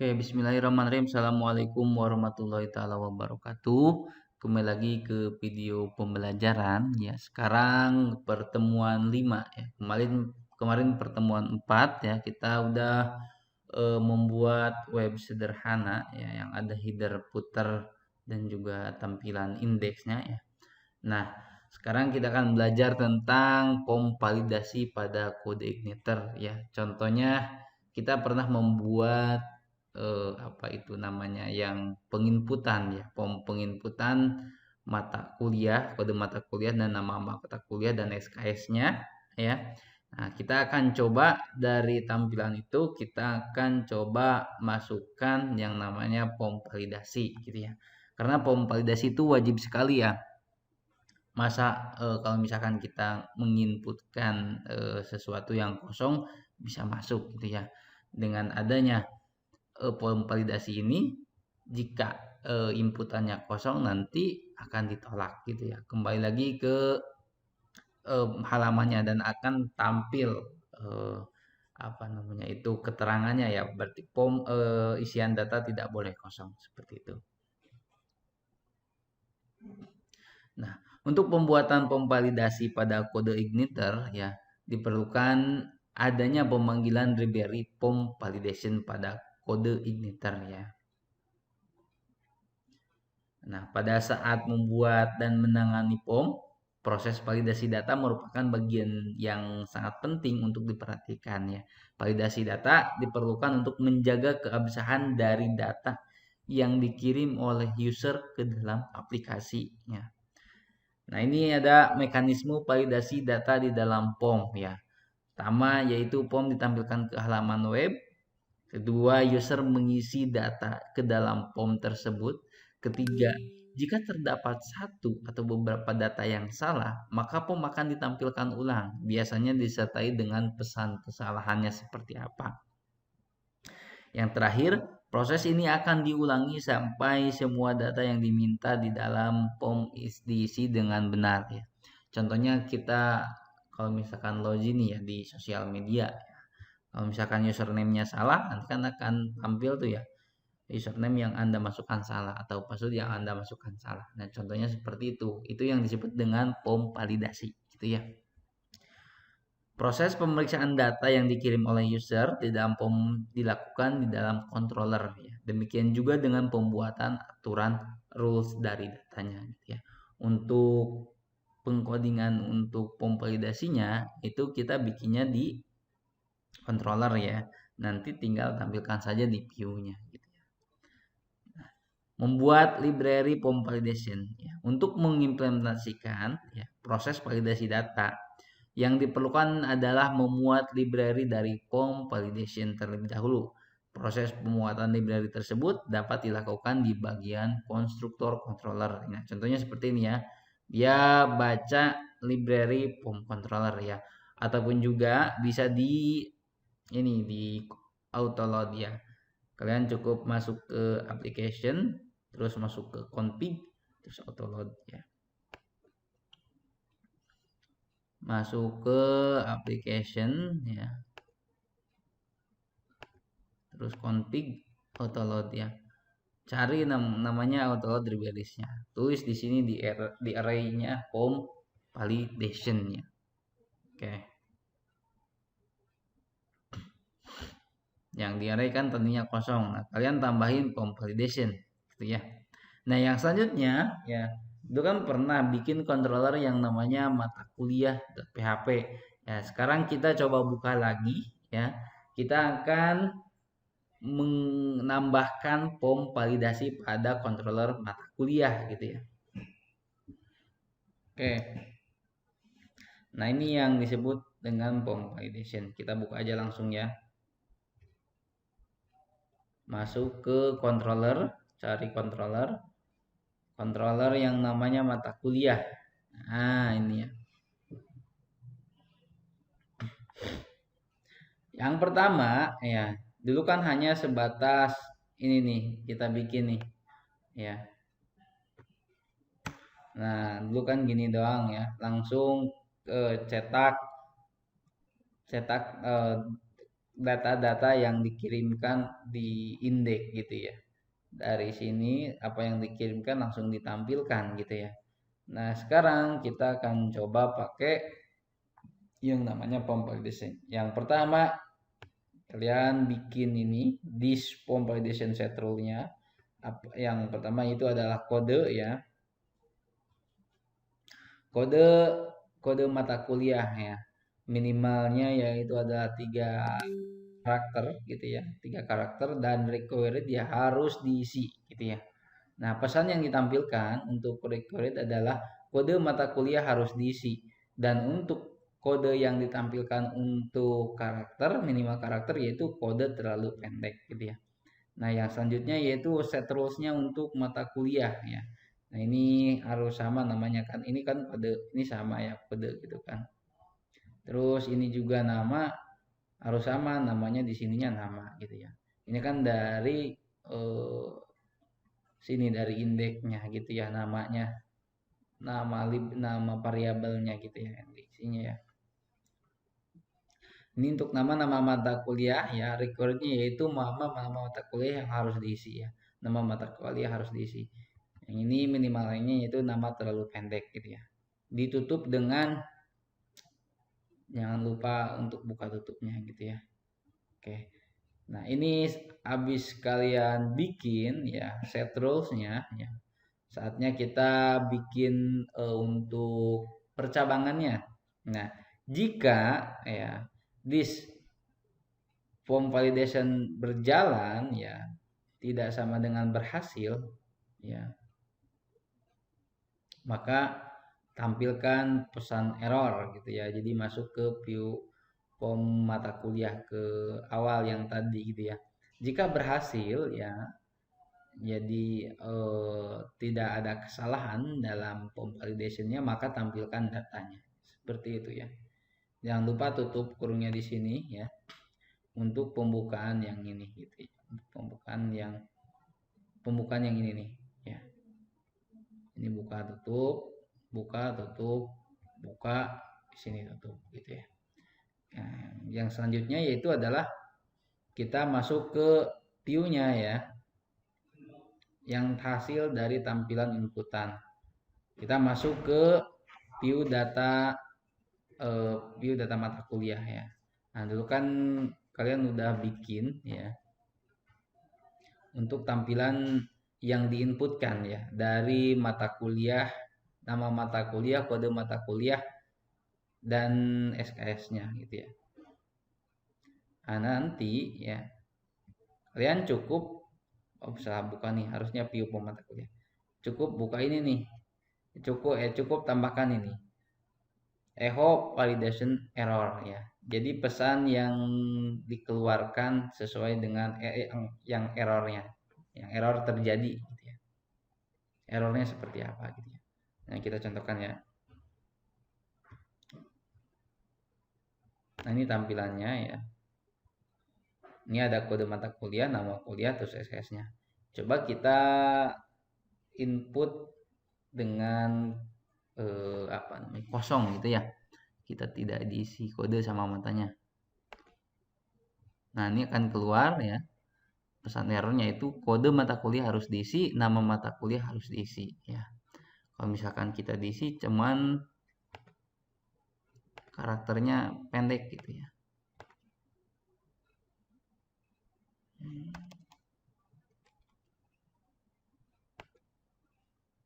Oke, bismillahirrahmanirrahim. Assalamualaikum warahmatullahi taala wabarakatuh. Kembali lagi ke video pembelajaran ya. Sekarang pertemuan 5 ya. Kemarin pertemuan 4 ya. Kita udah membuat web sederhana ya yang ada header, footer dan juga tampilan indeksnya ya. Nah, sekarang kita akan belajar tentang POM validasi pada kode igniter ya. Contohnya kita pernah membuat apa itu namanya yang penginputan ya, POM penginputan mata kuliah, kode mata kuliah dan nama mata kuliah dan SKS-nya ya. Nah, kita akan coba dari tampilan itu kita akan coba masukkan yang namanya POM validasi gitu ya. Karena POM validasi itu wajib sekali ya. Masa kalau misalkan kita menginputkan sesuatu yang kosong bisa masuk gitu ya. Dengan adanya form validasi ini, jika inputannya kosong nanti akan ditolak gitu ya. Kembali lagi ke halamannya dan akan tampil eh, apa namanya itu keterangannya ya. Berarti form isian data tidak boleh kosong seperti itu. Nah, untuk pembuatan pemvalidasi pada kode igniter ya diperlukan adanya pemanggilan library POM validation pada kode igniter ya. Nah, pada saat membuat dan menangani POM, proses validasi data merupakan bagian yang sangat penting untuk diperhatikan ya. Validasi data diperlukan untuk menjaga keabsahan dari data yang dikirim oleh user ke dalam aplikasinya. Nah, ini ada mekanisme validasi data di dalam POM ya. Pertama yaitu POM ditampilkan ke halaman web. Kedua, user mengisi data ke dalam POM tersebut. Ketiga, jika terdapat satu atau beberapa data yang salah, maka POM akan ditampilkan ulang. Biasanya disertai dengan pesan kesalahannya seperti apa. Yang terakhir, proses ini akan diulangi sampai semua data yang diminta di dalam POM diisi dengan benar ya. Contohnya kita kalau misalkan login ya di sosial media. Kalau misalkan username-nya salah, nanti kan akan tampil tuh ya username yang Anda masukkan salah atau password yang Anda masukkan salah. Nah, contohnya seperti itu. Itu yang disebut dengan POM validasi gitu ya. Proses pemeriksaan data yang dikirim oleh user di dalam POM dilakukan di dalam controller ya. Demikian juga dengan pembuatan aturan rules dari datanya gitu ya. Untuk pengkodingan untuk POM validasinya itu kita bikinnya di controller ya. Nanti tinggal tampilkan saja di view-nya gitu ya. Nah, membuat library POM validation ya. Untuk mengimplementasikan ya, proses validasi data yang diperlukan adalah memuat library dari POM validation terlebih dahulu. Proses pemuatan library tersebut dapat dilakukan di bagian konstruktor controller. Nah, contohnya seperti ini ya. Dia baca library POM controller ya. Ataupun juga bisa di autoload ya. Kalian cukup masuk ke application, terus masuk ke config, terus autoload ya. Masuk ke application ya, terus config autoload ya, cari namanya autoload librariesnya, tulis di sini di array-nya POM validation ya. Oke, yang di array kan tentunya kosong. Nah, kalian tambahin POM validation gitu ya. Nah, yang selanjutnya ya, itu kan pernah bikin controller yang namanya mata kuliah.php. Ya, sekarang kita coba buka lagi ya. Kita akan menambahkan POM validasi pada controller mata kuliah gitu ya. Oke. Nah, ini yang disebut dengan POM validation. Kita buka aja langsung ya. Masuk ke controller, cari controller yang namanya mata kuliah. Nah, ini ya. Yang pertama ya, dulu kan hanya sebatas ini nih, kita bikin nih. Ya. Nah, dulu kan gini doang ya, langsung cetak data-data yang dikirimkan di indeks gitu ya. Dari sini apa yang dikirimkan langsung ditampilkan gitu ya. Nah, sekarang kita akan coba pakai yang namanya pomp validation. Yang pertama, kalian bikin ini this pomp validation set rule-nya. Yang pertama itu adalah kode ya. Kode kode mata kuliah ya. Minimalnya yaitu adalah 3 karakter gitu ya. 3 karakter dan required ya harus diisi gitu ya. Nah, pesan yang ditampilkan untuk required adalah kode mata kuliah harus diisi dan untuk kode yang ditampilkan untuk karakter minimal karakter yaitu kode terlalu pendek gitu ya. Nah, yang selanjutnya yaitu set rules-nya untuk mata kuliah ya. Nah, ini harus sama namanya kan. Ini kan kode ini sama ya kode gitu kan. Terus ini juga nama harus sama namanya di sininya nama gitu ya. Ini kan dari sini dari indeksnya gitu ya namanya nama variabelnya gitu ya yang isinya ya. Ini untuk nama-nama mata kuliah ya recordnya yaitu nama mata kuliah yang harus diisi ya. Nama mata kuliah harus diisi. Yang ini minimalnya yaitu nama terlalu pendek gitu ya. Ditutup dengan jangan lupa untuk buka tutupnya gitu ya. Oke. Nah, ini habis kalian bikin ya set rules-nya ya. Saatnya kita bikin untuk percabangannya. Nah, jika ya this form validation berjalan ya tidak sama dengan berhasil ya, maka tampilkan pesan error gitu ya. Jadi masuk ke view form mata kuliah ke awal yang tadi gitu ya. Jika berhasil ya jadi tidak ada kesalahan dalam form validationnya maka tampilkan datanya seperti itu ya. Jangan lupa tutup kurungnya di sini ya untuk pembukaan yang ini gitu ya. Pembukaan yang ini nih ya. Ini buka tutup buka di sini tutup gitu ya. Nah, yang selanjutnya yaitu adalah kita masuk ke view-nya ya yang hasil dari tampilan inputan. Kita masuk ke view data mata kuliah ya. Nah, dulu kan kalian udah bikin ya untuk tampilan yang diinputkan ya dari mata kuliah, nama mata kuliah, kode mata kuliah dan SKS-nya gitu ya. Nah, nanti ya kalian cukup salah buka nih harusnya view mata kuliah. Cukup buka ini nih. Cukup tambahkan ini. Echo validation error ya. Jadi pesan yang dikeluarkan sesuai dengan yang errornya. Yang error terjadi gitu ya. Errornya seperti apa gitu ya. Nah, kita contohkan ya. Nah, ini tampilannya ya. Ini ada kode mata kuliah, nama kuliah, terus SKS-nya. Coba kita input dengan apa namanya kosong gitu ya. Kita tidak diisi kode sama matanya. Nah, ini akan keluar ya. Pesan errornya itu kode mata kuliah harus diisi, nama mata kuliah harus diisi ya. Kalau misalkan kita diisi cuman karakternya pendek gitu ya.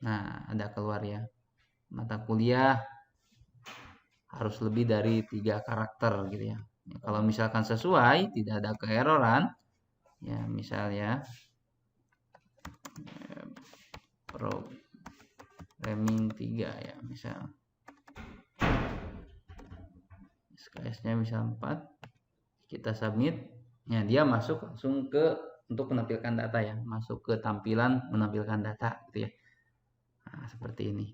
Nah, ada keluar ya. Mata kuliah harus lebih dari 3 karakter gitu ya. Kalau misalkan sesuai, tidak ada keeroran, ya misalnya programming 3 ya, misal SKS-nya misal 4, kita submit, ya dia masuk langsung ke untuk menampilkan data ya, masuk ke tampilan menampilkan data gitu ya. Nah, seperti ini.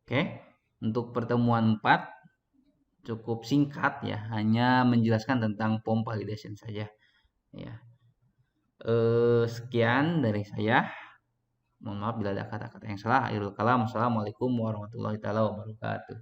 Oke, untuk pertemuan 4 cukup singkat ya, hanya menjelaskan tentang form validation saja ya. Sekian dari saya. Mohon maaf bila ada kata-kata yang salah. Akhirul kalam. Assalamualaikum warahmatullahi wabarakatuh.